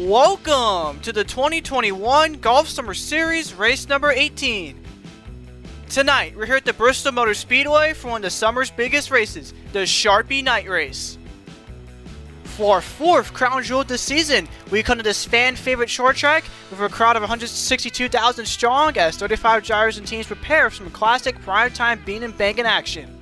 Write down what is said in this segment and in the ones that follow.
Welcome to the 2021 Golf Summer Series race number 18. Tonight, we're here at the Bristol Motor Speedway for one of the summer's biggest races, the Sharpie Night Race. For our fourth crown jewel this season, we come to this fan-favorite short track with a crowd of 162,000 strong as 35 drivers and teams prepare for some classic primetime bean and banging action.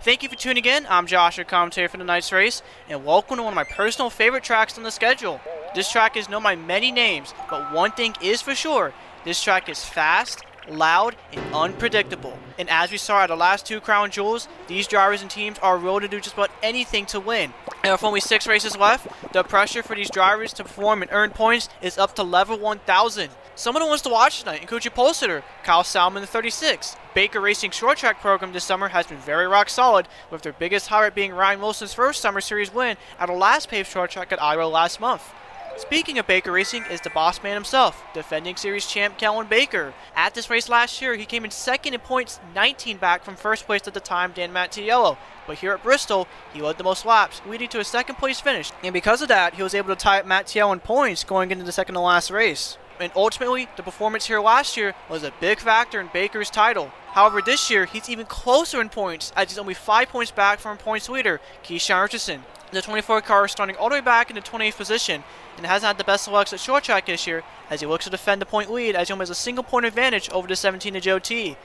Thank you for tuning in. I'm Josh, your commentator for tonight's race, and welcome to one of my personal favorite tracks on the schedule. This track is known by many names, but one thing is for sure, this track is fast, loud, and unpredictable. And as we saw at the last two crown jewels, these drivers and teams are willing to do just about anything to win. And with only 6 races left, the pressure for these drivers to perform and earn points is up to level 1000. Someone who wants to watch tonight includes your pole sitter, Kyle Salmon, the 36. Baker Racing short track program this summer has been very rock solid, with their biggest highlight being Ryan Wilson's first Summer Series win at the last paved short track at Iowa last month. Speaking of Baker Racing is the boss man himself, defending series champ Kellen Baker. At this race last year, he came in second in points, 19 back from first place at the time, Dan Matteillo. But here at Bristol, he led the most laps, leading to a second place finish. And because of that, he was able to tie up Matteillo in points going into the second to last race. And ultimately, the performance here last year was a big factor in Baker's title. However, this year, he's even closer in points, as he's only 5 points back from points leader, Richardson. The 24 car is starting all the way back in the 28th position, and hasn't had the best selects at short track this year, as he looks to defend the point lead, as he only has a single point advantage over the 17 of Joe T.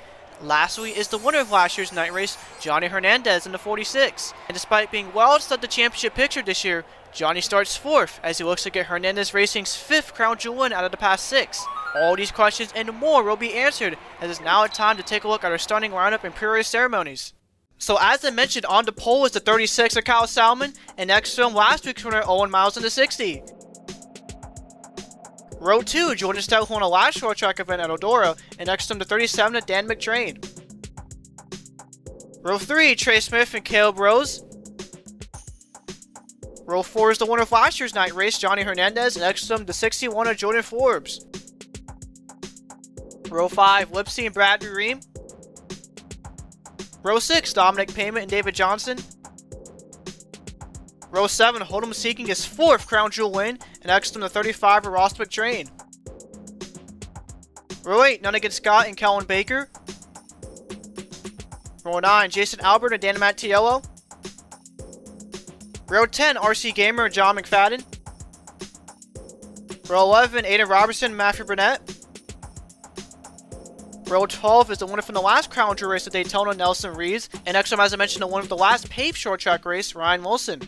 Lastly is the winner of last year's night race, Johnny Hernandez in the 46. And despite being well outside the championship picture this year, Johnny starts 4th as he looks to get Hernandez Racing's 5th crown jewel win out of the past 6. All these questions and more will be answered, as it's now time to take a look at our starting lineup and pre-race ceremonies. So as I mentioned, on the pole is the 36 of Kyle Salmon, and next to him last week's winner Owen Miles in the 60. Row 2, Jordan Stout won a last short track event at Eldora, and next to him the 37 of Dan McTrain. Row 3, Trey Smith and Caleb Rose. Row 4 is the winner of last year's night race, Johnny Hernandez, and next to him the 61 of Jordan Forbes. Row 5, Lipsy and Bradley Reim. Row 6, Dominic Payment and David Johnson. Row 7, Hold'em seeking his 4th crown jewel win, and next to him the 35 of Ross McTrain. Row 8, Nunnigan Scott and Kellen Baker. Row 9, Jason Albert and Dan Matteillo. Row 10, RC Gamer and John McFadden. Row 11, Aiden Robertson and Matthew Burnett. Row 12 is the winner from the last crown jewel race at Daytona, Nelson Reeves. And next to him, as I mentioned, the winner of the last paved short track race, Ryan Wilson.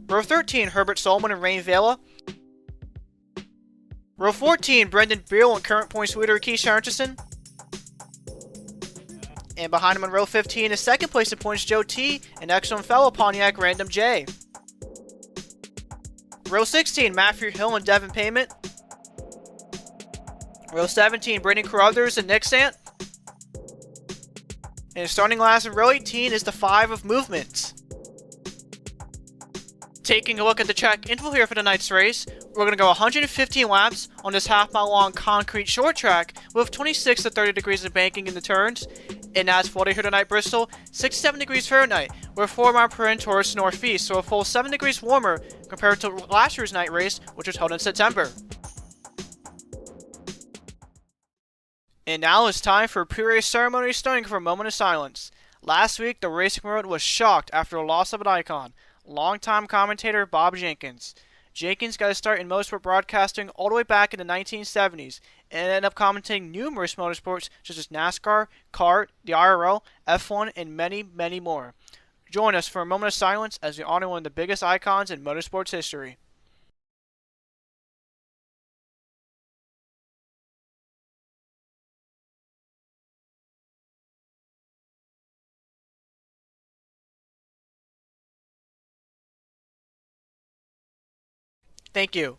Row 13, Herbert Solomon and Rain Vela. Row 14, Brendan Beal and current points leader Richardson. And behind him in row 15 is second place in points Joe T, and next to him fellow Pontiac Random J. Row 16, Matthew Hill and Devin Payment. Row 17, Brendan Carruthers and Nick Sant. And starting last in row 18 is the 5 of Movements. Taking a look at the track interval here for tonight's race, we're going to go 115 laps on this half-mile long concrete short track with 26 to 30 degrees of banking in the turns. And as for here tonight, Bristol, 67 degrees Fahrenheit with 4 mile per hour towards northeast, so a full 7 degrees warmer compared to last year's night race, which was held in September. And now it's time for a pre-race ceremony, starting for a moment of silence. Last week, the racing world was shocked after the loss of an icon, longtime commentator Bob Jenkins. Jenkins got his start in motorsport broadcasting all the way back in the 1970s, and ended up commentating numerous motorsports such as NASCAR, kart, the IRL, F1, and many, many more. Join us for a moment of silence as we honor one of the biggest icons in motorsports history. Thank you.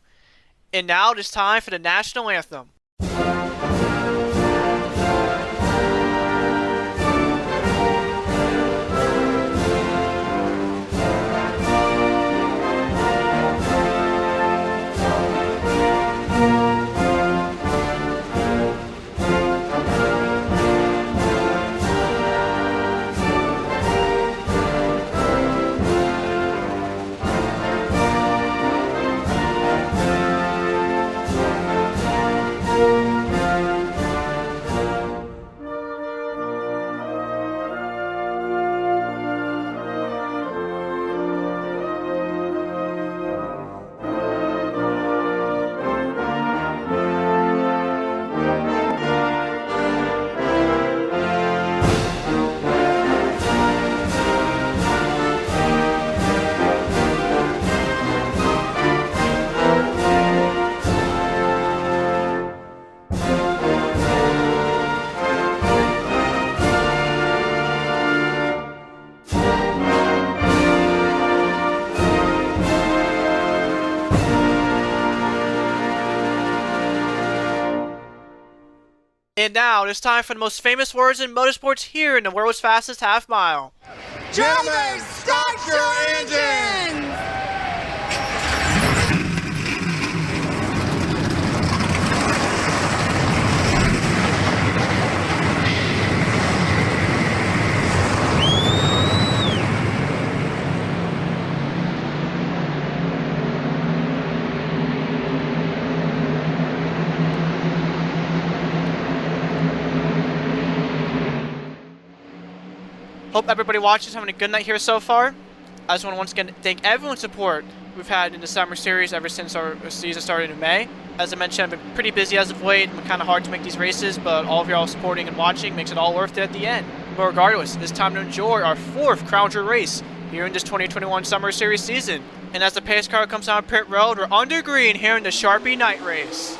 And now it is time for the national anthem. And now, it's time for the most famous words in motorsports here in the world's fastest half mile. Drivers, start your engines! Hope everybody watching is having a good night here so far. I just want to once again thank everyone's support we've had in the summer series ever since our season started in May. As I mentioned, I've been pretty busy as of late. It's been kind of hard to make these races, but all of y'all supporting and watching makes it all worth it at the end. But regardless, it's time to enjoy our 4th Crown Jewel race here in this 2021 Summer Series season. And as the pace car comes down pit road, we're under green here in the Sharpie Night Race.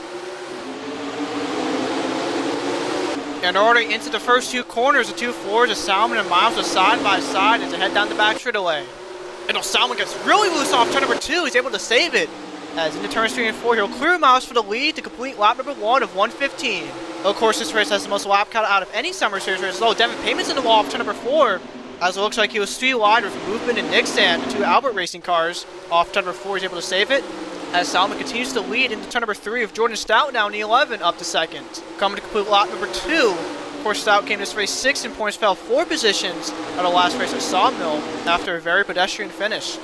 And already into the first 2 corners, the 2 floors of Salmon and Miles are side by side as they head down the back straightaway. And Salmon gets really loose off turn number 2, he's able to save it. As into turns 3 and 4, he'll clear Miles for the lead to complete lap number 1 of 1:15. Of course, this race has the most lap count out of any Summer Series race, though Devin Payment's in the wall off turn number 4, as it looks like he was 3 wide with Movement and Nixon, the 2 Albert Racing cars. Off turn number 4, he's able to save it. As Salmon continues to lead into turn number 3 with Jordan Stout now in the 11 up to 2nd. Coming to complete lap number 2. Of course, Stout came this race 6th in points, fell 4 positions at the last race at Sawmill after a very pedestrian finish.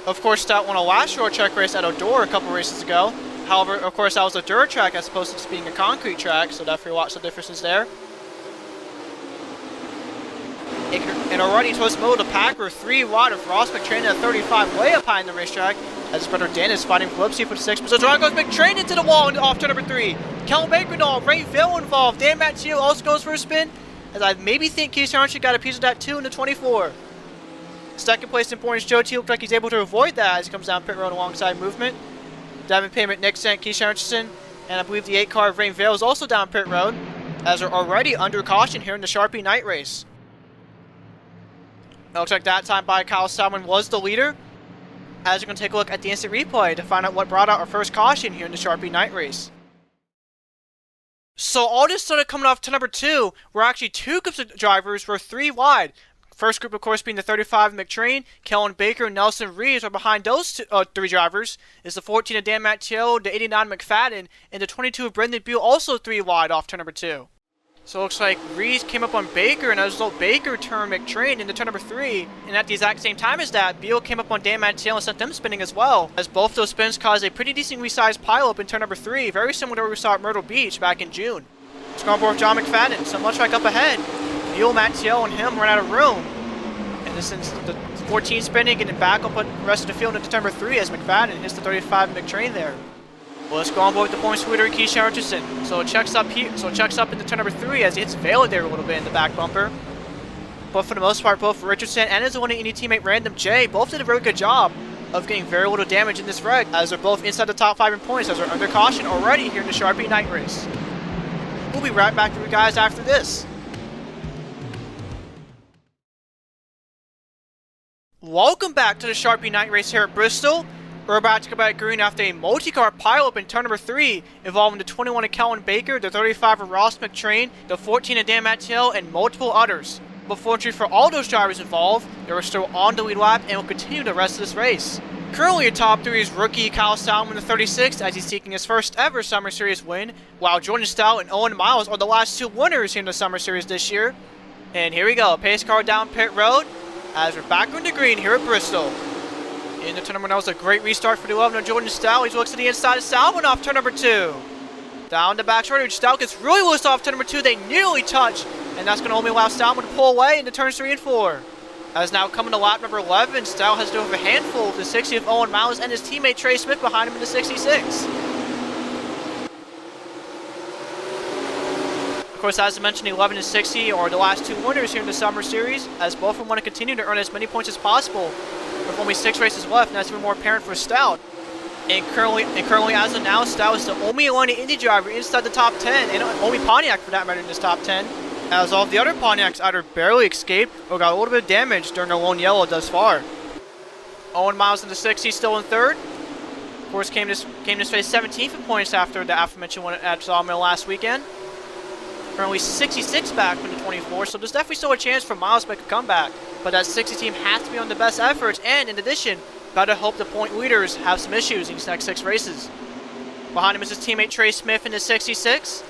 Of course, Stout won a last short track race at Odor a couple races ago. However, of course, that was a dirt track as opposed to just being a concrete track, so definitely watch the differences there. And already towards the middle of the pack, we're 3 wide of Ross McTrain at 35 way up high in the racetrack, as his brother Dan is fighting Flipsy for the 6th position. So goes McTrain into the wall and off turn number 3. Kellen Bakerdahl, Reim involved. Dan Matteillo also goes for a spin, as I maybe think Keith Sargent got a piece of that too in the 24. Second place in points, Joe T looked like he's able to avoid that as he comes down pit road alongside Movement. Devin Payment, Nixon, Keith Sargent, and I believe the 8 car of Reim is also down pit road, as they're already under caution here in the Sharpie Night Race. It looks like that time by Kyle Salmon was the leader, as we're going to take a look at the instant replay to find out what brought out our first caution here in the Sharpie Night Race. So all this started coming off to number 2, where actually 2 groups of drivers were 3 wide. First group, of course, being the 35 McTrain, Kellen Baker, and Nelson Reeves are behind those 3 drivers. Is the 14 of Dan Matteillo, the 89 McFadden, and the 22 of Brendan Beal, also 3 wide off turn number 2. So it looks like Reeves came up on Baker, and as a result, Baker turned McTrain into turn number 3. And at the exact same time as that, Beal came up on Dan Matteillo and sent them spinning as well, as both those spins caused a pretty decently sized pileup in turn number 3, very similar to what we saw at Myrtle Beach back in June. Let's go on board with John McFadden, so much like up ahead. Beal, Matteillo, and him ran out of room. And this is the 14 spinning, getting back up on the rest of the field into turn number 3 as McFadden hits the 35 McTrain there. Well, let's go on board with the points leader, Keith Richardson. So it checks up here. So it checks up into turn number 3 as he hits Vela there a little bit in the back bumper. But for the most part, both Richardson and his winning teammate Random J both did a very good job of getting very little damage in this wreck, as they're both inside the top 5 in points, as they're under caution already here in the Sharpie Night Race. We'll be right back to you guys after this. Welcome back to the Sharpie Night Race here at Bristol. We're about to go back green after a multi-car pileup in turn number 3, involving the 21 of Kellen Baker, the 35 of Ross McTrain, the 14 of Dan Matteillo, and multiple others. But fortunately for all those drivers involved, they were still on the lead lap and will continue the rest of this race. Currently, the top 3 is rookie Kyle Salmon, the 36, as he's seeking his first ever Summer Series win, while Jordan Stout and Owen Miles are the last 2 winners here in the Summer Series this year. And here we go, pace car down pit road, as we're back on the green here at Bristol. In the turn number 1, that was a great restart for the 11 of Jordan Stout. He looks to the inside of Salmon off turn number 2. Down the back straight, Stout gets really loose off turn number 2. They nearly touch, and that's going to only allow Salmon to pull away into turns 3 and 4. As now coming to lap number 11, Stout has to have a handful of the 60 of Owen Miles and his teammate Trey Smith behind him in the 66. Of course, as I mentioned, the 11 and 60 are the last 2 winners here in the Summer Series, as both of them want to continue to earn as many points as possible, with only 6 races left, and that's even more apparent for Stout. And currently as of now, Stout is the only Atlanta Indy driver inside the top 10, and only Pontiac for that matter in this top 10, as all of the other Pontiacs either barely escaped or got a little bit of damage during their lone yellow thus far. Owen Miles in the 60 still in 3rd. Of course, came to race 17th in points after the aforementioned one at Sawmill last weekend. Currently 66 back from the 24, so there's definitely still a chance for Miles to make a comeback. But that 60 team has to be on the best efforts, and in addition, gotta hope the point leaders have some issues in these next 6 races. Behind him is his teammate Trey Smith in the 66.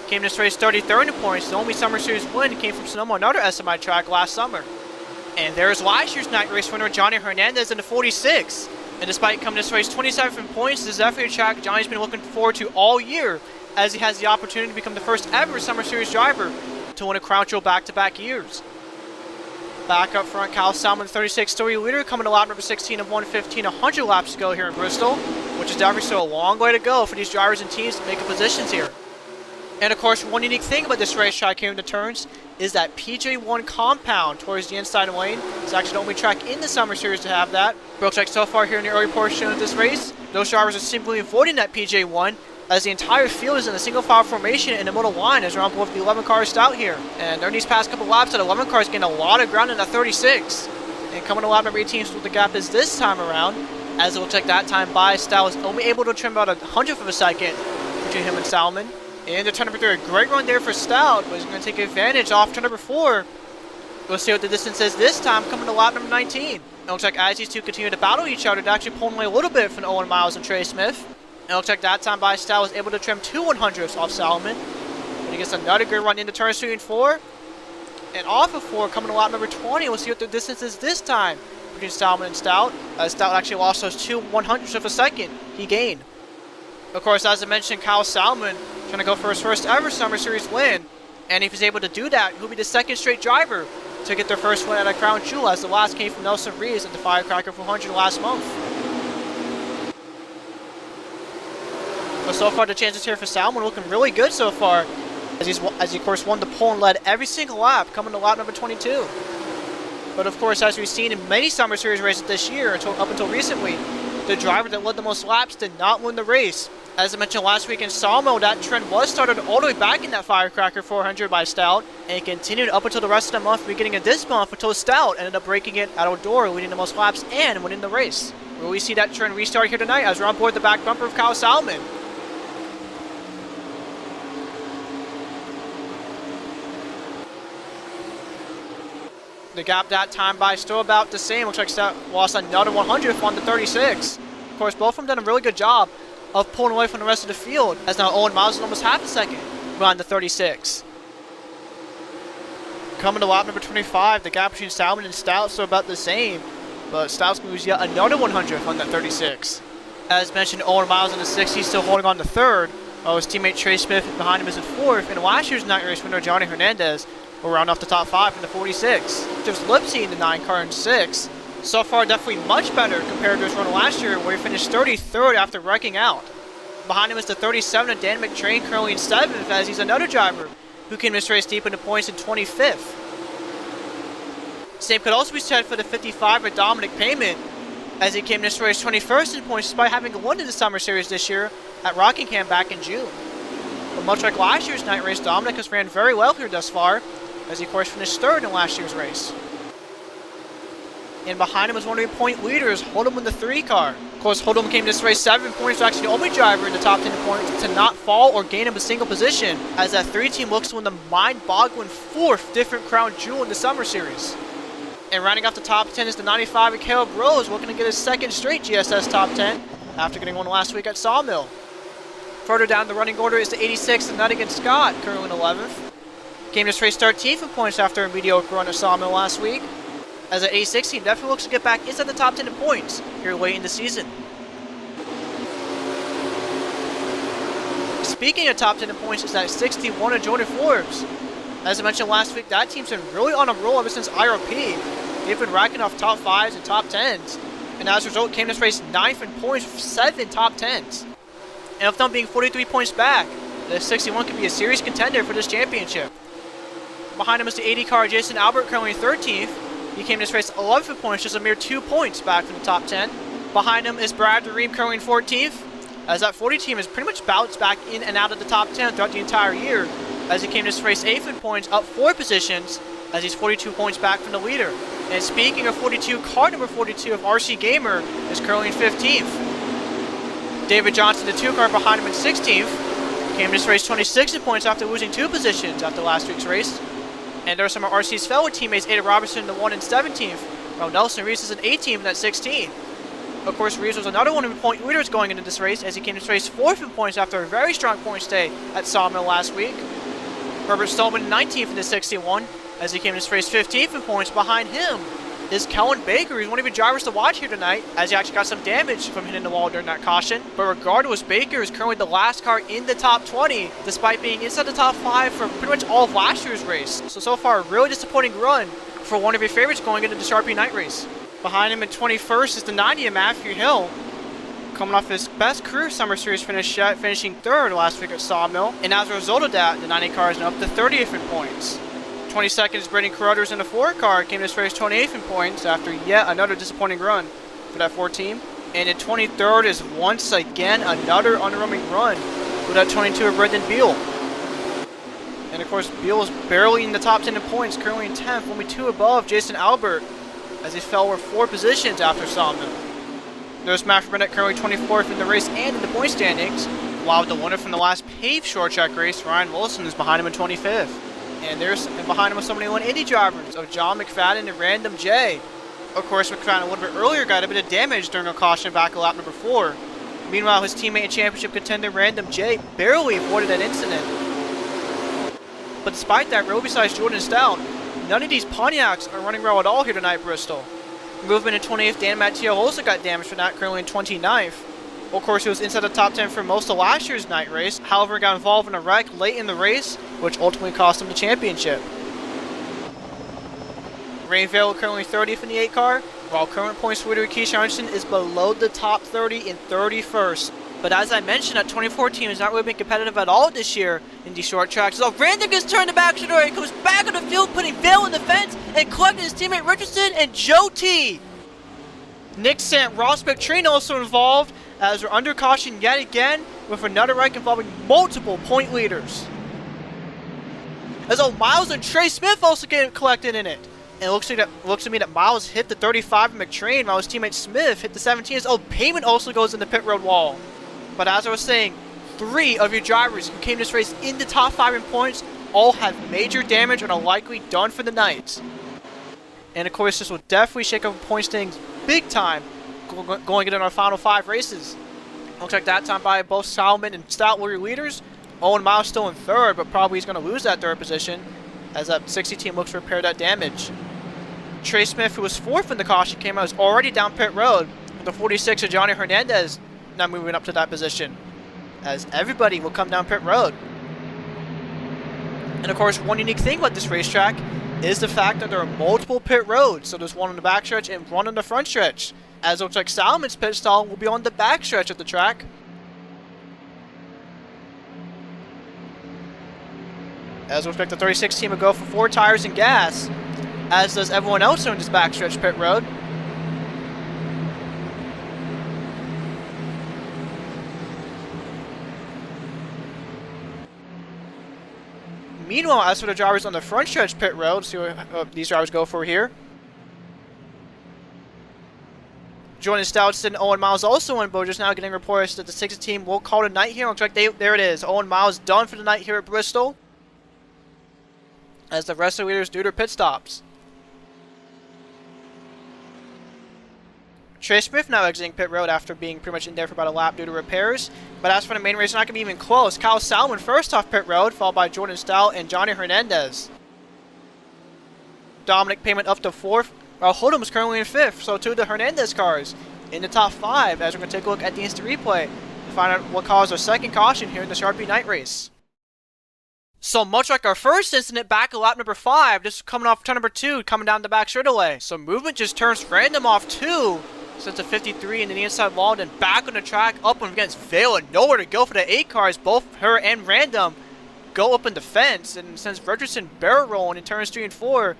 Came this race 33rd in points. The only Summer Series win came from Sonoma, another SMI track last summer. And there's last year's night race winner Johnny Hernandez in the 46. And despite coming this race 27th in points, this is definitely a track Johnny's been looking forward to all year, as he has the opportunity to become the first ever Summer Series driver to win a crown jewel back-to-back years. Back up front, Kyle Salmon, 36-story leader, coming to lap number 16 of 115, 100 laps to go here in Bristol, which is definitely still a long way to go for these drivers and teams to make positions here. And of course, one unique thing about this racetrack here in the turns is that PJ1 compound towards the inside lane. It's actually the only track in the Summer Series to have that. Looks like so far here in the early portion of this race, those drivers are simply avoiding that PJ1, as the entire field is in a single file formation in the middle line as we're on board with the 11 cars out here. And during these past couple laps, that 11 cars gained a lot of ground in that 36. And coming to lap number 18 is what the gap is this time around, as it looks like that time by Stal was only able to trim about 100th of a second between him and Salmon. And the turn number 3, a great run there for Stout, but he's going to take advantage off turn number 4. We'll see what the distance is this time coming to lap number 19. It looks like as these two continue to battle each other, they're actually pulling away a little bit from Owen Miles and Trey Smith. And it looks like that time by Stout was able to trim 2 100ths off Salmon. And he gets another good run into turns 3 and 4. And off of 4, coming to lap number 20, we'll see what the distance is this time between Salmon and Stout. Stout actually lost those 2 100ths of a second he gained. Of course, as I mentioned, Kyle Salmon trying to go for his first ever Summer Series win. And if he's able to do that, he'll be the second straight driver to get their first win at a crown jewel, as the last came from Nelson Reeves at the Firecracker 400 last month. But so far, the chances here for Salmon looking really good so far, as he of course won the pole and led every single lap, coming to lap number 22. But of course, as we've seen in many Summer Series races this year, up until recently, the driver that led the most laps did not win the race. As I mentioned last week in Sawmill, that trend was started all the way back in that Firecracker 400 by Stout, and it continued up until the rest of the month, beginning of this month, until Stout ended up breaking it at Outdoor, leading the most laps and winning the race. Will we see that trend restart here tonight as we're on board the back bumper of Kyle Salmon? The gap that time by still about the same. Looks like Stout lost another 100th on the 36. Of course, both of them done a really good job of pulling away from the rest of the field, as now Owen Miles is almost half a second behind the 36. Coming to lap number 25, the gap between Salmon and Stout still about the same, but Stout's going to lose yet another 100th on that 36. As mentioned, Owen Miles in the 60s still holding on to 3rd, while his teammate Trey Smith behind him is in 4th, and last year's night race winner Johnny Hernandez will round off the top 5 in the 46. Just Lipsy in the 9 car in 6. So far, definitely much better compared to his run last year, where he finished 33rd after wrecking out. Behind him is the 37 of Dan McTrain, currently in 7th, as he's another driver who came this race deep into points in 25th. Same could also be said for the 55 of Dominic Payment, as he came this race 21st in points despite having won in the Summer Series this year at Rockingham back in June. But much like last year's night race, Dominic has ran very well here thus far, as he of course finished 3rd in last year's race. And behind him is one of the point leaders, Hold'em in the 3 car. Of course, Hold'em came this race 7 points, so actually the only driver in the top 10 points to not fall or gain him a single position, as that 3 team looks to win the mind-boggling 4th different crown jewel in the Summer Series. And rounding off the top 10 is the 95 of Caleb Rose, looking to get his 2nd straight GSS top 10 after getting one last week at Sawmill. Further down the running order is the 86 of Nuttigan Scott, currently in 11th. Came this race 13th in points after a mediocre run at Sawmill last week, as the 86 team definitely looks to get back inside the top 10 in points here late in the season. Speaking of top 10 in points is that 61 of Jordan Forbes. As I mentioned last week, that team's been really on a roll ever since IRP. They've been racking off top 5s and top 10s, and as a result came this race 9th in points with 7 top 10s. And with them being 43 points back, the 61 could be a serious contender for this championship. Behind him is the 80 car Jason Albert, currently 13th. He came this race 11th points, just a mere 2 points back from the top 10. Behind him is Brad Reim, currently 14th, as that 40 team has pretty much bounced back in and out of the top 10 throughout the entire year, as he came this race 8th in points, up 4 positions, as he's 42 points back from the leader. And speaking of 42, car number 42 of RC Gamer is currently in 15th. David Johnson, the 2 car behind him in 16th, came to this race 26 in points after losing 2 positions after last week's race. And there are some of RC's fellow teammates, Ada Robertson in the 1 in 17th, while Nelson Reese is in 18th in that 16. Of course, Reese was another one of the point leaders going into this race, as he came to this race 4th in points after a very strong points day at Sawmill last week. Herbert Stallman 19th in the 61, as he came to this race 15th in points. Behind him is Kellen Baker, who's one of your drivers to watch here tonight, as he actually got some damage from hitting the wall during that caution. But regardless, Baker is currently the last car in the top 20, despite being inside the top 5 for pretty much all of last year's race. So far, a really disappointing run for one of your favorites going into the Sharpie Night Race. Behind him in 21st is the 90 of Matthew Hill, coming off his best career Summer Series finish yet, finishing 3rd last week at Sawmill. And as a result of that, the 90 car is now up to 30th in points. 22nd is Brendan Carruthers in the 4 car, came to this race 28th in points after yet another disappointing run for that 4 team. And in 23rd is once again another underwhelming run for that 22 of Brendan Beal. And of course, Beal is barely in the top 10 in points, currently in 10th, only 2 above Jason Albert, as he fell over 4 positions after Sawmill. There's Matt Burnett currently 24th in the race and in the point standings, while the winner from the last paved short track race, Ryan Wilson, is behind him in 25th. And behind him are some of the 180 drivers of John McFadden and Random J. Of course, McFadden a little bit earlier got a bit of damage during a caution back at lap number 4. Meanwhile, his teammate and championship contender Random J barely avoided that incident. But despite that, really besides Jordan Stout, none of these Pontiacs are running well at all here tonight at Bristol. Movement in 28th, Dan Matteillo also got damaged for that, currently in 29th. Of course, he was inside the top 10 for most of last year's night race, however, got involved in a wreck late in the race, which ultimately cost him the championship. Rain Vale currently 30th in the 8 car, while current points leader Keisha Anderson is below the top 30 in 31st. But as I mentioned, that 24 team has not really been competitive at all this year in these short tracks. So Random gets turned the back door, he comes back on the field, putting Vale in the fence, and collecting his teammate Richardson and Joe T. Nick Sant, Ross McTreen also involved, as we're under caution yet again with another wreck involving multiple point leaders. As Miles and Trey Smith also get collected in it. And it looks to me that Miles hit the 35 of McTrain, while his teammate Smith hit the 17. As Payment also goes in the pit road wall. But as I was saying, 3 of your drivers who came this race in the top 5 in points all have major damage and are likely done for the night. And of course, this will definitely shake up point standings big time going into our final 5 races. Looks like that time by both Solomon and Stout were your leaders. Owen Miles still in 3rd, but probably he's going to lose that 3rd position as that 60 team looks to repair that damage. Trey Smith, who was 4th in the caution, came out, was already down pit road. The 46 of Johnny Hernandez now moving up to that position, as everybody will come down pit road. And of course, one unique thing about this racetrack is the fact that there are multiple pit roads. So there's one on the backstretch and one on the front stretch, as it looks like Salomon's pit stall will be on the backstretch of the track. As we expect the 36 team will go for 4 tires and gas, as does everyone else on this backstretch pit road. Meanwhile, as for the drivers on the front stretch pit road, let's see what these drivers go for here. Jordan Stouts and Owen Miles also on board, just now getting reports that the 60 team will call it a night here. Looks like there it is. Owen Miles done for the night here at Bristol, as the rest of the leaders do their pit stops. Trey Smith now exiting pit road after being pretty much in there for about a lap due to repairs. But as for the main race, it's not going to be even close. Kyle Salmon first off pit road, followed by Jordan Stout and Johnny Hernandez. Dominic Payment up to 4th, while Hold'em is currently in 5th. So 2 of the Hernandez cars in the top 5, as we're going to take a look at the instant replay to find out what caused our second caution here in the Sharpie Night Race. So much like our first incident back at lap number 5, this is coming off turn number 2, coming down the back straightaway. So movement just turns Random off 2. Since the 53 and then the inside wall, then back on the track, up against Vale, and nowhere to go for the 8 cars. Both her and Random go up in the fence, and since Richardson barrel rolling in turns 3 and 4,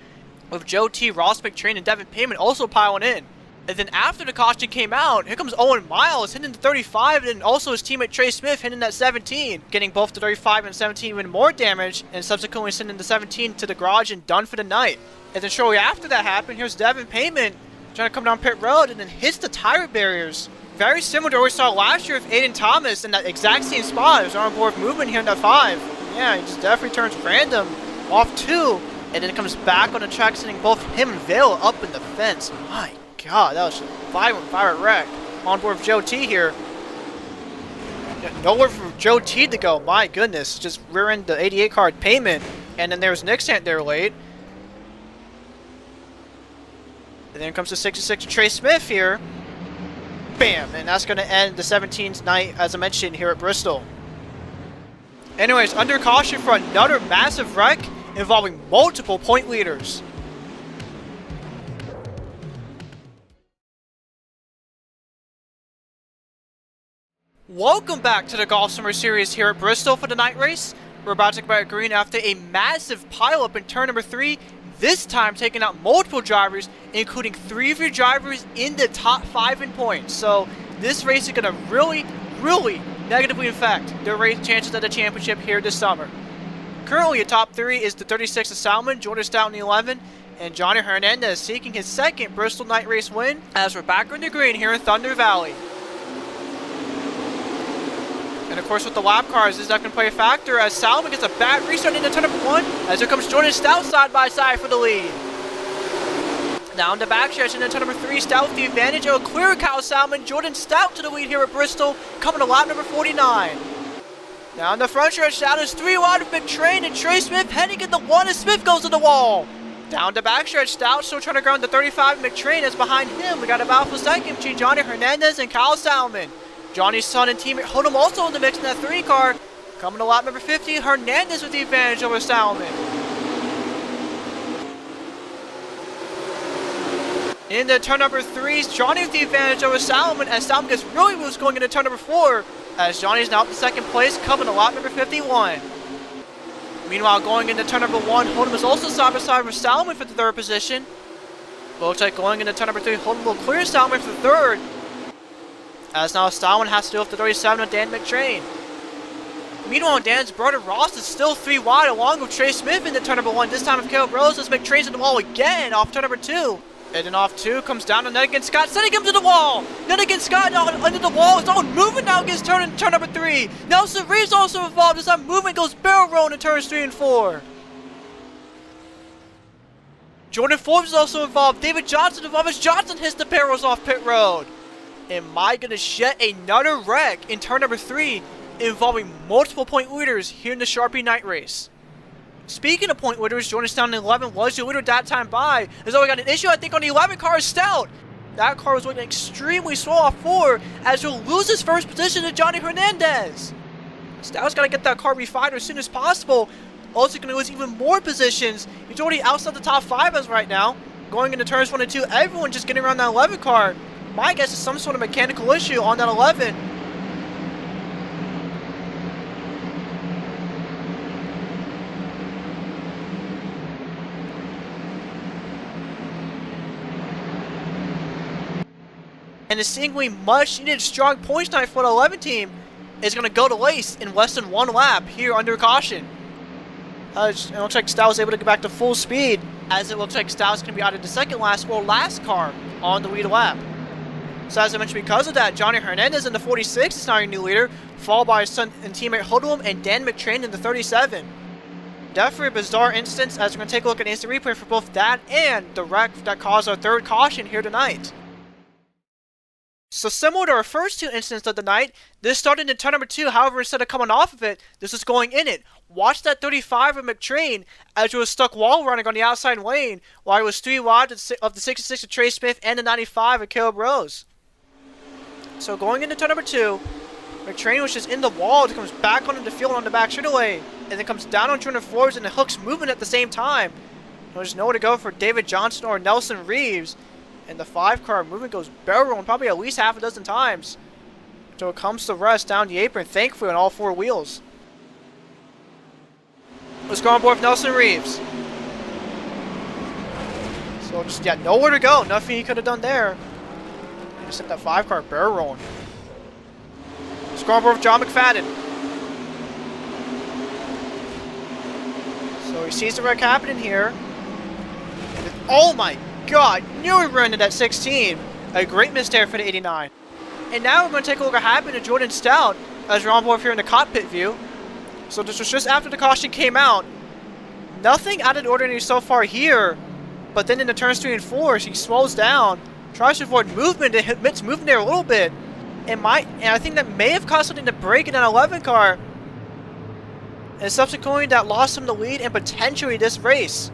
with Joe T, Ross McTrain, and Devin Payment also piling in. And then after the caution came out, here comes Owen Miles hitting the 35, and also his teammate Trey Smith hitting that 17, getting both the 35 and 17 even more damage, and subsequently sending the 17 to the garage and done for the night. And then shortly after that happened, here's Devin Payment trying to come down pit road and then hits the tire barriers very similar to what we saw last year with Aiden Thomas in that exact same spot. There's on board movement here in that 5. Yeah, he just definitely turns random off 2, and then comes back on the track, sending both him and Beal up in the fence. My God, that was just a violent wreck. On board with Joe T here. Yeah, nowhere for Joe T to go. My goodness, just rear-end the 88 card payment, and then there's Nick Stant there late. And then comes the 66 Trey Smith here. Bam! And that's going to end the 17th night, as I mentioned, here at Bristol. Anyways, under caution for another massive wreck involving multiple point leaders. Welcome back to the Golf Summer Series here at Bristol for the night race. We're about to go back green after a massive pileup in turn number 3. This time taking out multiple drivers, including 3 of your drivers in the top 5 in points. So this race is going to really negatively affect the race chances at the championship here this summer. Currently, your top 3 is the 36 of Salmon, Jordan Stout in the 11, and Johnny Hernandez seeking his second Bristol night race win as we're back on the green here in Thunder Valley. And of course with the lap cars, this is not going to play a factor as Salmon gets a bad restart into turn number 1 as here comes Jordan Stout side by side for the lead. Down the backstretch into turn number 3, Stout with the advantage. It'll clear Kyle Salmon, Jordan Stout to the lead here at Bristol, coming to lap number 49. Down the front stretch, Stout is 3 wide of McTrain and Trey Smith heading in the 1 as Smith goes to the wall. Down the backstretch, Stout still trying to ground the 35 McTrain as behind him we got a battle for second between Johnny Hernandez and Kyle Salmon. Johnny's son and teammate Hodem also in the mix in that 3 car. Coming to lap number 50, Hernandez with the advantage over Salmon. Into turn number 3, Johnny with the advantage over Salmon as Salmon gets really loose going into turn number 4 as Johnny's now up in second place coming to lap number 51. Meanwhile, going into turn number 1, Hodem is also side by side with Salmon for the 3rd position. But looks like going into turn number 3, Hodem will clear Salmon for the 3rd. As now Salmon has to deal with the 37 of Dan McTrain. Meanwhile, Dan's brother Ross is still 3 wide along with Trey Smith into turn number 1, this time with Caleb Rose as McTrain's in the wall again off turn number 2. And then off 2 comes down to Nedigan Scott, sending him to the wall. Nedigan Scott now under the wall. His own movement now gets turned in turn number 3. Nelson Reeves also involved. This time movement goes barrel rolling in turns 3 and 4. Jordan Forbes is also involved. David Johnson involved as Johnson hits the barrels off pit road. And my goodness, yet another wreck in turn number 3 involving multiple point leaders here in the Sharpie Night Race. Speaking of point leaders, Jordan Stout in 11 was the leader that time by. As though we got an issue, I think, on the 11 car is Stout. That car was looking extremely slow off 4 as he'll lose his first position to Johnny Hernandez. Stout's got to get that car refined as soon as possible. Also going to lose even more positions. He's already outside the top 5 as right now. Going into turns 1 and 2, everyone just getting around that 11 car. My guess is some sort of mechanical issue on that 11. And the seemingly much needed strong points night for the 11 team is going to go to waste in less than 1 lap here under caution. It looks like Stout was able to get back to full speed, as it looks like Stout's going to be out of the second last or last car on the lead lap. So as I mentioned, because of that, Johnny Hernandez in the 46 is now your new leader, followed by his son and teammate Hodem and Dan McTrain in the 37. Definitely a bizarre instance, as we're going to take a look at instant replay for both that and the wreck that caused our 3rd caution here tonight. So similar to our first 2 incidents of the night, this started in turn number 2, however instead of coming off of it, this is going in it. Watch that 35 of McTrain as he was stuck wall running on the outside lane while he was 3 wide of the 66 of Trey Smith and the 95 of Caleb Rose. So going into turn number 2, McTrain was just in the wall, it comes back onto the field on the back straightaway, and then comes down on turn number 4 and hooks movement at the same time. There's nowhere to go for David Johnson or Nelson Reeves, and the 5 car movement goes barrel rolling probably at least half a dozen times. So it comes to rest down the apron, thankfully on all 4 wheels. Let's go on board with Nelson Reeves. So just, yeah, nowhere to go, nothing he could have done there. Sent that 5 car barrel rolling. Let's go on board with John McFadden. So he sees the wreck happening here. Oh my God, nearly ran into that 16. A great miss there for the 89. And now we're going to take a look at what happened to Jordan Stout as we're on board here in the cockpit view. So this was just after the caution came out. Nothing out of the ordinary so far here, but then in the turns 3 and 4, he slows down, tries to avoid movement, and admits movement there a little bit. And I think that may have caused something to break in an 11 car. And subsequently that lost him the lead and potentially this race.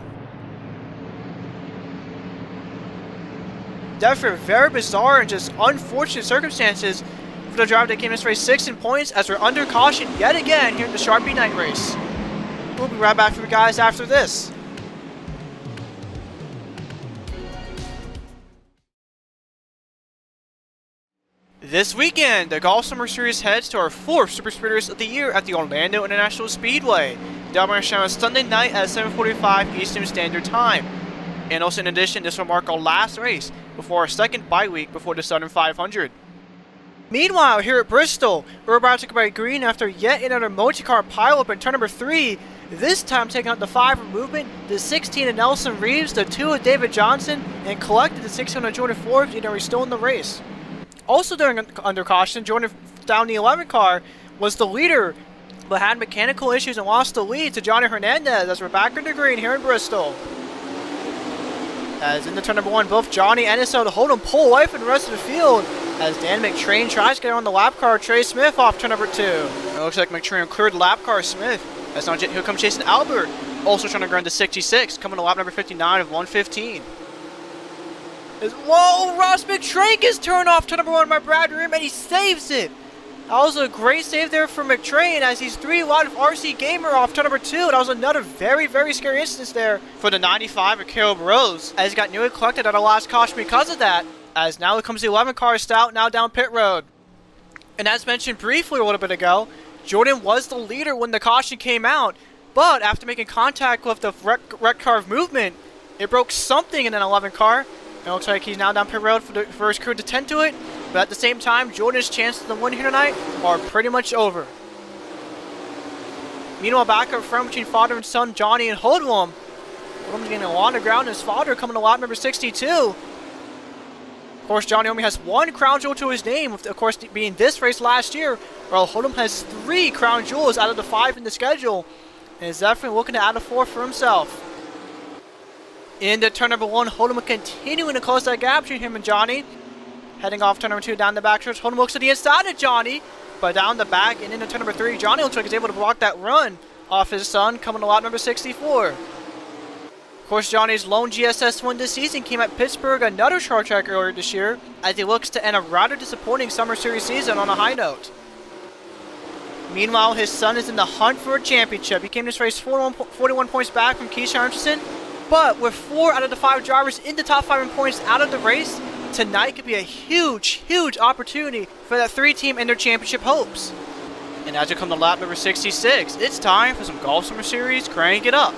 Definitely very bizarre and just unfortunate circumstances for the driver that came in this race 6 in points as we're under caution yet again here in the Sharpie Night Race. We'll be right back for you guys after this. This weekend, the Golf Summer Series heads to our 4th Super Speed Race of the year at the Orlando International Speedway. They'll be on Sunday night at 7:45 Eastern Standard Time. And also in addition, this will mark our last race before our second bye week before the Southern 500. Meanwhile, here at Bristol, we're about to go by green after yet another multi-car pileup in turn number 3. This time taking out the 5 of Movement, the 16 of Nelson Reeves, the 2 of David Johnson, and collected the 16 of Jordan Forbes, even though he's still in the race. Also during under caution, Jordan down the 11 car was the leader, but had mechanical issues and lost the lead to Johnny Hernandez as we're back in the green here in Bristol. As in the turn number 1, both Johnny and Exzel to hold him pull away from the rest of the field as Dan McTrain tries to get on the lap car Trey Smith off turn number 2. It looks like McTrain cleared lap car Smith. As now here comes Jason Albert, also trying to grind to 66, coming to lap number 59 of 115. Whoa, Ross McTrain gets turned off turn number 1 by Brad Reim and he saves it. That was a great save there for McTrain as he's 3 wide of RC Gamer off turn number 2. That was another very, very scary instance there for the 95 of Caleb Rose as he got newly collected at our last caution because of that. As now it comes the 11 car Stout now down pit road. And as mentioned briefly a little bit ago, Jordan was the leader when the caution came out, but after making contact with the wreck car of Movement, it broke something in an 11 car. It looks like he's now down pit road for his crew to tend to it. But at the same time, Jordan's chances to win here tonight are pretty much over. Meanwhile, back up front between father and son, Johnny and Hoodlum. Hoodlum's getting a lot of ground. His father coming to lap number 62. Of course, Johnny only has 1 crown jewel to his name, with, of course, being this race last year, while Hoodlum has 3 crown jewels out of the 5 in the schedule, and is definitely looking to add a 4 for himself. In the turn number 1, Hoodlum continuing to close that gap between him and Johnny. Heading off turn number 2 down the back stretch. Hoodlum looks to the inside of Johnny, but down the back and into turn number 3, Johnny looks like he's able to block that run off his son, coming to lap number 64. Of course, Johnny's lone GSS win this season came at Pittsburgh, another short track earlier this year, as he looks to end a rather disappointing Summer Series season on a high note. Meanwhile, his son is in the hunt for a championship. He came this race 41 points back from Keisha Hutchinson, but with 4 out of the 5 drivers in the top 5 in points out of the race, tonight could be a huge, huge opportunity for that 3-team and their championship hopes. And as we come to lap number 66, it's time for some Golf Summer Series Crank It Up.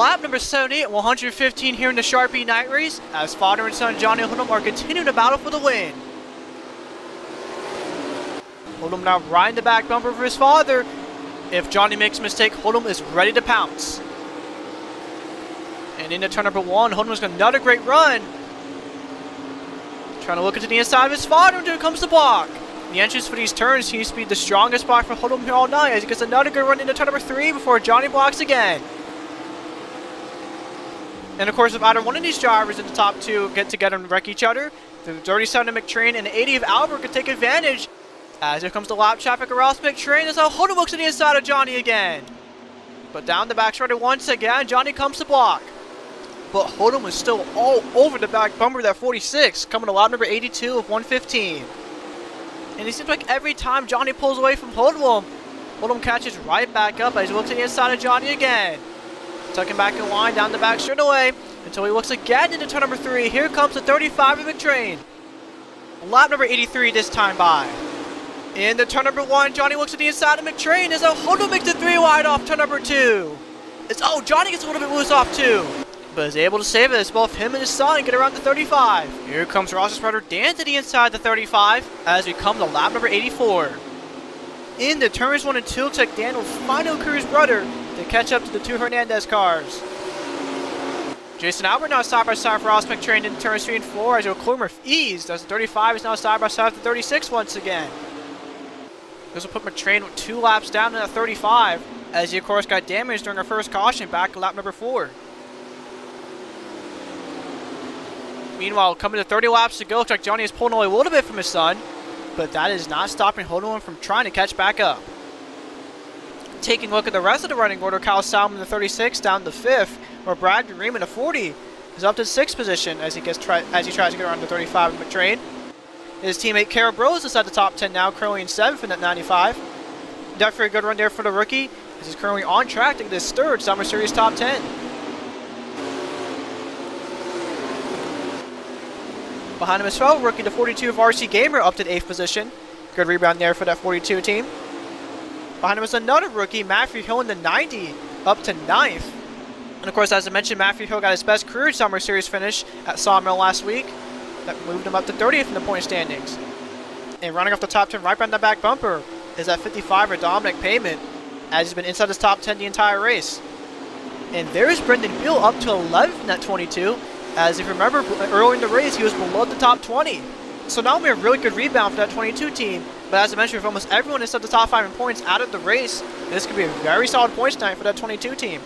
lap number 70 at 115 here in the Sharpie Night Race, as father and son Johnny and Hoodlum are continuing to battle for the win. Hoodlum now riding the back bumper for his father. If Johnny makes a mistake, Hoodlum is ready to pounce. And into turn number 1, Hoodlum's got another great run. Trying to look into the inside of his father until it comes to block. The entrance for these turns seems to be the strongest block for Hoodlum here all night, as he gets another good run into turn number 3 before Johnny blocks again. And of course, if either one of these drivers in the top 2 get together and wreck each other, the 37 of McTrain and the 80 of Albert could take advantage. As here comes the lap traffic across McTrain, as how Hoodlum looks to the inside of Johnny again. But down the back straight once again, Johnny comes to block. But Hoodlum is still all over the back bumper of that 46, coming to lap number 82 of 115. And it seems like every time Johnny pulls away from Hoodlum, Hoodlum catches right back up as he looks to the inside of Johnny again. Tucking back in line, down the back straight away, until he looks again into turn number 3. Here comes the 35 of McTrain. Lap number 83 this time by. Into turn number 1, Johnny looks to the inside of McTrain as Hoodlum makes the 3 wide off turn number 2. Johnny gets a little bit loose off too, but is able to save it as both him and his son get around the 35. Here comes Ross's brother Dan to the inside the 35 as we come to lap number 84. In the turns 1 and 2, looks like Dan will finally clear his brother to catch up to the 2 Hernandez cars. Jason Albert now side by side for Ross McTrain in turns 3 and 4 as he'll clear him with ease, as the 35 is now side by side with the 36 once again. This will put McTrain with 2 laps down in the 35 as he of course got damaged during our first caution back in lap number 4. Meanwhile, coming to 30 laps to go, looks like Johnny is pulling away a little bit from his son, but that is not stopping Hoodlum from trying to catch back up. Taking a look at the rest of the running order, Kyle Salmon in the 36 down to 5th, where Brad Reim in the 40 is up to 6th position as he tries to get around the 35 of McTrain. His teammate Kara Bros is at the top 10 now, currently in 7th in that 95. Definitely a good run there for the rookie, as he's currently on track to get his 3rd Summer Series top 10. Behind him as well, rookie the 42 of RC Gamer up to the 8th position. Good rebound there for that 42 team. Behind him is another rookie, Matthew Hill in the 90, up to 9th. And of course, as I mentioned, Matthew Hill got his best career Summer Series finish at Sawmill last week. That moved him up to 30th in the point standings. And running off the top 10 right behind the back bumper is that 55 or Dominic Payment, as he's been inside his top 10 the entire race. And there's Brendan Beal up to 11th in that 22, as if you remember, earlier in the race, he was below the top 20. So not only a really good rebound for that 22 team, but as I mentioned, with almost everyone inside the top 5 in points out of the race, this could be a very solid points night for that 22 team.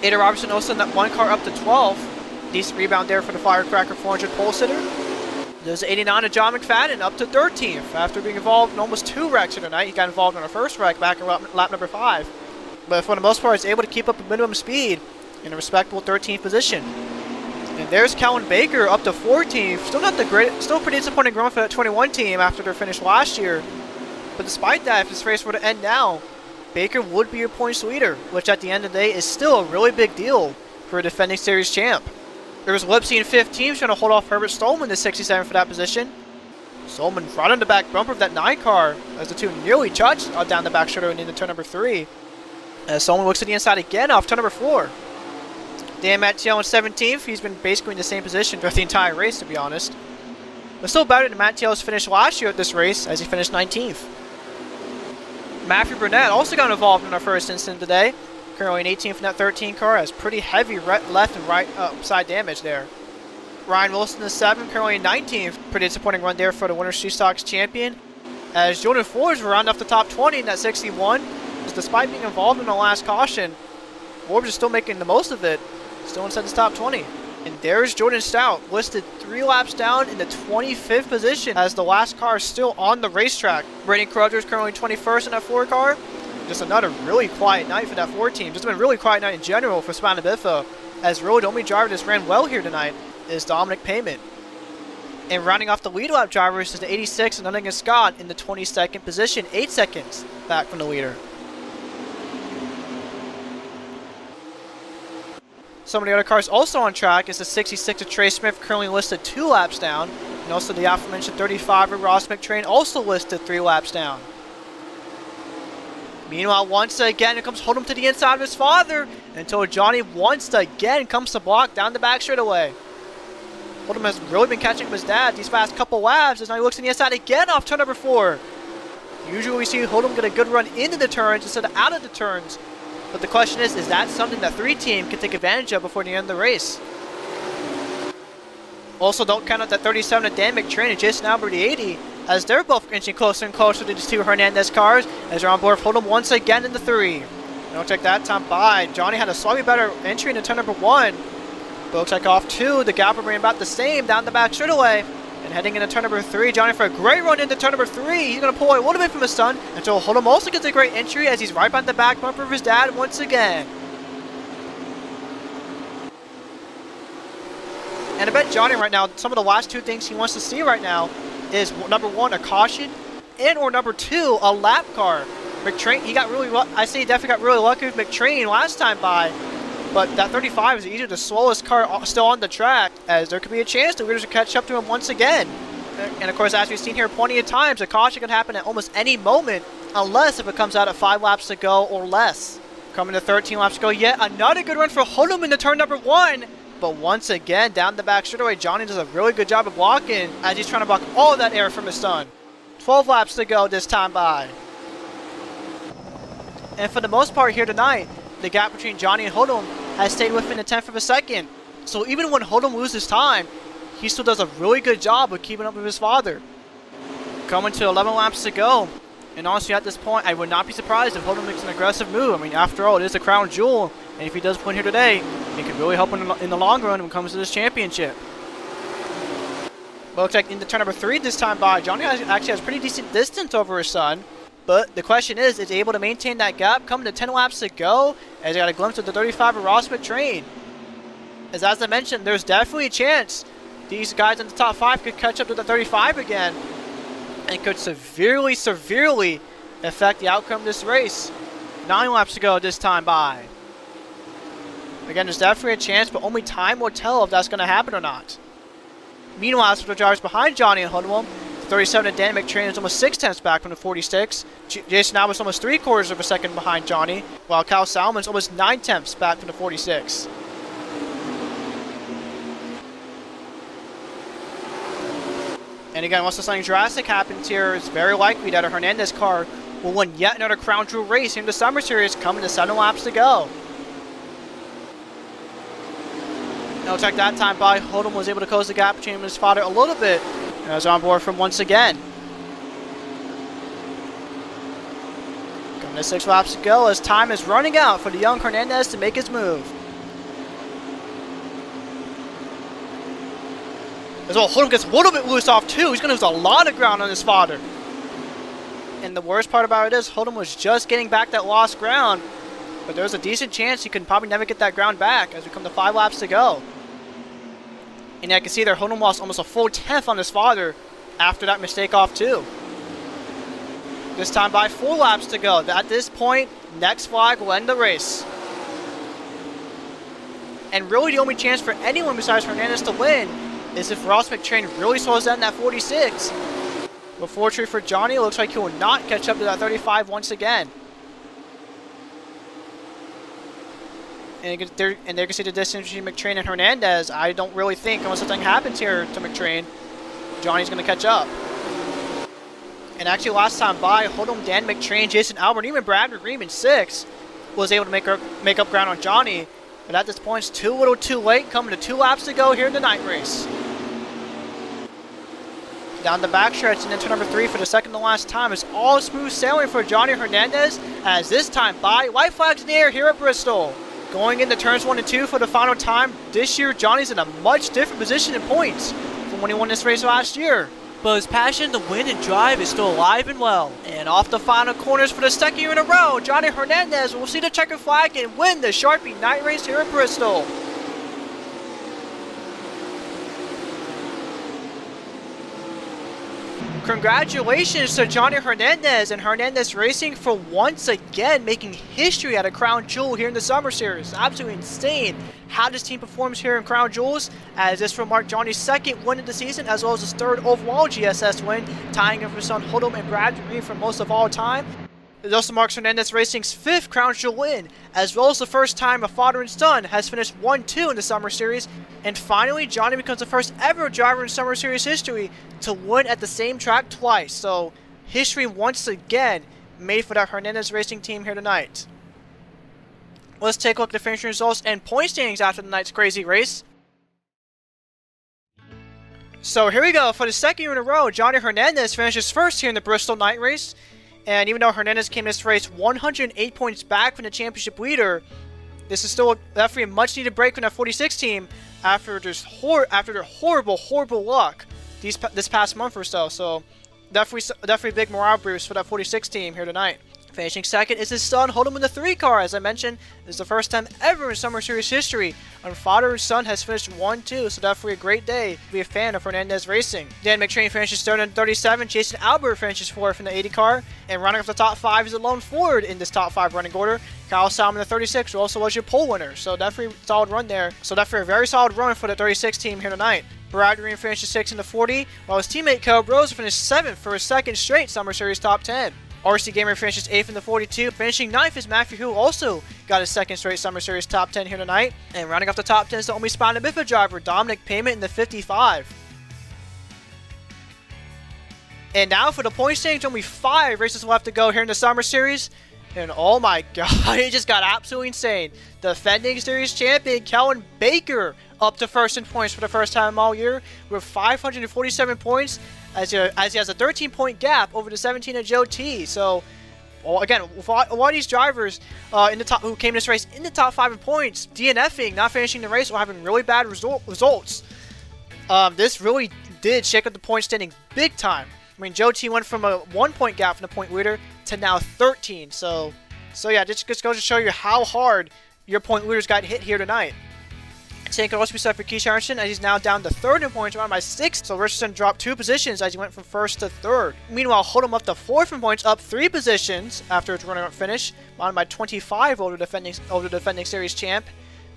Ada Robertson also in that 1 car up to 12. Decent rebound there for the Firecracker 400 pole sitter. There's 89 of John McFadden up to 13th. After being involved in almost 2 wrecks in the night, he got involved in a first wreck back in lap number 5. But for the most part, he's able to keep up the minimum speed in a respectable 13th position. And there's Calvin Baker up to 14th. Still not the great, still pretty disappointing run for that 21 team after their finish last year. But despite that, if this race were to end now, Baker would be your points leader, which at the end of the day is still a really big deal for a defending series champ. There was Lipsy in 15th trying to hold off Herbert Stolman to 67 for that position. Stolman right on the back bumper of that 9 car as the 2 nearly touched down the back shoulder and into turn number 3. As Stolman looks to the inside again off turn number 4. Dan Matteillo in 17th. He's been basically in the same position throughout the entire race, to be honest. But still better than Matteillo's finish last year at this race, as he finished 19th. Matthew Burnett also got involved in our first incident today. Currently in 18th in that 13 car, has pretty heavy left and right side damage there. Ryan Wilson in 7th, currently in 19th. Pretty disappointing run there for the Winter Street Stocks champion. As Jordan Forbes will round off the top 20 in that 61. Despite being involved in the last caution, Forbes is still making the most of it. Still inside the top 20. And there's Jordan Stout, listed 3 laps down in the 25th position as the last car is still on the racetrack. Brady Crutcher is currently 21st in that 4 car. Just another really quiet night for that 4 team. Just been a really quiet night in general for Span Biffa, as really the only driver that's ran well here tonight is Dominic Payment. And rounding off the lead lap drivers is the 86 and Nottingham Scott in the 22nd position, 8 seconds back from the leader. Some of the other cars also on track is the 66 of Trey Smith, currently listed 2 laps down, and also the aforementioned 35 of Ross McTrain, also listed 3 laps down. Meanwhile, once again, it comes Hold'em to the inside of his father until Johnny once again comes to block down the back straightaway. Hold'em has really been catching up his dad these past couple laps as now he looks to the inside again off turn number 4. Usually we see Hold'em get a good run into the turns instead of out of the turns. But the question is that something that 3 team can take advantage of before the end of the race? Also, don't count out that 37 of Dan McTrain and Jason Albert the 80, as they're both inching closer and closer to these 2 Hernandez cars as they're on board with Hold'em once again in the 3. Don't take that time by. Johnny had a slightly better entry into turn number 1. But looks like off 2, the gap will be about the same down the back straightaway. And heading into turn number 3, Johnny for a great run into turn number 3. He's going to pull away a little bit from his son until Hold'em also gets a great entry as he's right behind the back bumper of his dad once again. And I bet Johnny right now, some of the last 2 things he wants to see right now is number 1, a caution, and or number 2, a lap car. McTrain, he got really, I say he definitely got really lucky with McTrain last time by, but that 35 is either the slowest car still on the track, as there could be a chance the leaders will catch up to him once again. And of course, as we've seen here plenty of times, a caution can happen at almost any moment, unless if it comes out at 5 laps to go or less. Coming to 13 laps to go, yet another good run for Hold'em into turn number 1. But once again, down the back straightaway, Johnny does a really good job of blocking as he's trying to block all of that air from his son. 12 laps to go this time by. And for the most part here tonight, the gap between Johnny and Hold'em has stayed within a tenth of a second. So even when Hold'em loses time, he still does a really good job of keeping up with his father. Coming to 11 laps to go. And honestly, at this point, I would not be surprised if Hold'em makes an aggressive move. I mean, after all, it is a crown jewel. And if he does win here today, it could really help him in the long run when it comes to this championship. But looks like into turn number 3 this time by, Johnny actually has pretty decent distance over his son. But the question is he able to maintain that gap coming to 10 laps to go as he got a glimpse of the 35 of Ross McTrain. As I mentioned, there's definitely a chance these guys in the top 5 could catch up to the 35 again. And could severely, severely affect the outcome of this race. 9 laps to go this time by. Again, there's definitely a chance, but only time will tell if that's going to happen or not. Meanwhile, as for the drivers behind Johnny and Hold'em, 37 and Dan McTrain is almost 6/10 back from the 46. Jason Albert is almost 3/4 of a second behind Johnny, while Kyle Salmon's almost 9/10 back from the 46. And again, once something drastic happens here, it's very likely that a Hernandez car will win yet another Crown Jewel race in the Summer Series coming to 7 laps to go. No check that time by. Hold'em was able to close the gap between him and his father a little bit. And was on board from once again. Coming to 6 laps to go as time is running out for the young Hernandez to make his move. As well, Hold'em gets a little bit loose off too. He's going to lose a lot of ground on his father. And the worst part about it is Hold'em was just getting back that lost ground. But there's a decent chance he can probably never get that ground back as we come to 5 laps to go. And I can see there Hold'em lost almost a full 10th on his father after that mistake off too. This time by 4 laps to go. At this point, next flag will end the race. And really the only chance for anyone besides Hernandez to win is if Ross McTrain really slows down that 46. But fortunately for Johnny, it looks like he will not catch up to that 35 once again. And there you can see the distance between McTrain and Hernandez. I don't really think, unless something happens here to McTrain, Johnny's going to catch up. And actually last time by, Hold'em, Dan McTrain, Jason Albert, even Bradley Reim in 6 was able to make up ground on Johnny. But at this point, it's too little too late, coming to 2 laps to go here in the night race. Down the backstretch and into number 3 for the second to last time. It's all smooth sailing for Johnny Hernandez as this time by, white flags in the air here at Bristol. Going into turns 1 and 2 for the final time, this year Johnny's in a much different position in points from when he won this race last year. But his passion to win and drive is still alive and well. And off the final corners for the second year in a row, Johnny Hernandez will see the checkered flag and win the Sharpie Night Race here at Bristol. Congratulations to Johnny Hernandez and Hernandez Racing for once again making history at a Crown Jewel here in the Summer Series. Absolutely insane how this team performs here in Crown Jewels, as this will mark Johnny's 2nd win of the season as well as his 3rd overall GSS win, tying him for son Hold'em and Bradley Reim for most of all time. It also marks Hernandez Racing's 5th Crown Jewel win, as well as the first time a father and son has finished 1-2 in the Summer Series, and finally Johnny becomes the first ever driver in Summer Series history to win at the same track twice. So history once again made for that Hernandez Racing team here tonight. Let's take a look at the finishing results and point standings after tonight's crazy race. So here we go. For the second year in a row, Johnny Hernandez finishes first here in the Bristol Night Race. And even though Hernandez came this race 108 points back from the championship leader, this is still definitely a much-needed break from that 46 team after their horrible luck this past month or so. So definitely a big morale boost for that 46 team here tonight. Finishing second is his son, Hold'em in the 3 car. As I mentioned, this is the first time ever in Summer Series history when father and son has finished 1-2, so definitely a great day to be a fan of Hernandez Racing. Dan McTrain finishes third in 37, Jason Albert finishes 4th in the 80 car, and running off the top 5 is a lone Ford in this top 5 running order. Kyle Salmon in the 36 also was your pole winner, so definitely a solid run there. So definitely a very solid run for the 36 team here tonight. Brad Reim finishes 6th in the 40, while his teammate Caleb Rose finished 7th for his 2nd straight Summer Series top 10. RC Gamer finishes 8th in the 42. Finishing 9th is Matthew, who also got his 2nd straight Summer Series top 10 here tonight. And rounding off the top 10 is the only spot in the Biffa driver, Dominic Payment in the 55. And now for the point standings, only 5 races left to go here in the Summer Series. And oh my god, it just got absolutely insane. Defending series champion Kellen Baker up to first in points for the first time all year with 547 points. As he has a 13-point gap over the 17 of Joe T. So, well, again, a lot of these drivers in the top who came to this race in the top 5 in points, DNFing, not finishing the race, or having really bad results. This really did shake up the point standing big time. I mean, Joe T went from a 1-point gap from the point leader to now 13. So yeah, just goes to show you how hard your point leaders got hit here tonight. Same could also be said for Keith Harrison, as he's now down to 3rd in points, around by 6th. So Richardson dropped 2 positions as he went from 1st to 3rd. Meanwhile, Hold'em up to 4th in points, up 3 positions after his runner-up finish, on by 25 over the defending series champ.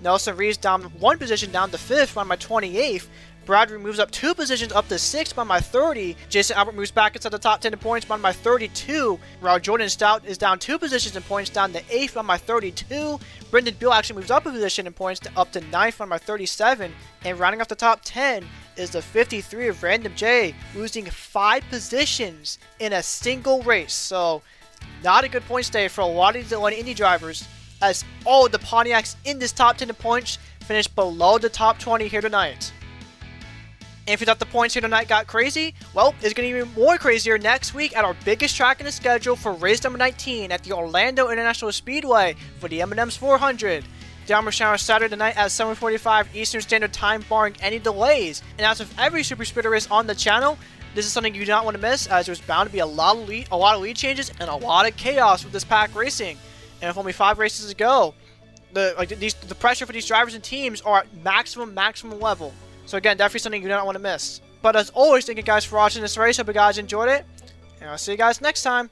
Nelson Reeves down 1 position, down to 5th, on by 28th. Bradley moves up 2 positions, up to 6th, by 30. Jason Albert moves back into the top 10 in points, by 32. While Jordan Stout is down 2 positions in points, down to 8th, by 32. Brendan Beal actually moves up a position in points, up to 9th, by 37. And rounding off the top 10 is the 53 of Random J, losing 5 positions in a single race. So, not a good point stay for a lot of these Indy drivers, as all of the Pontiacs in this top 10 in points finished below the top 20 here tonight. And if you thought the points here tonight got crazy, well, it's going to be even more crazier next week at our biggest track in the schedule for race number 19 at the Orlando International Speedway for the M&M's 400. Downward shower Saturday night at 7:45 Eastern Standard Time, barring any delays. And as with every super speeder race on the channel, this is something you do not want to miss, as there's bound to be a lot of lead changes and a lot of chaos with this pack racing. And with only 5 races to go, the pressure for these drivers and teams are at maximum level. So again, definitely something you do not want to miss. But as always, thank you guys for watching this race. Hope you guys enjoyed it. And I'll see you guys next time.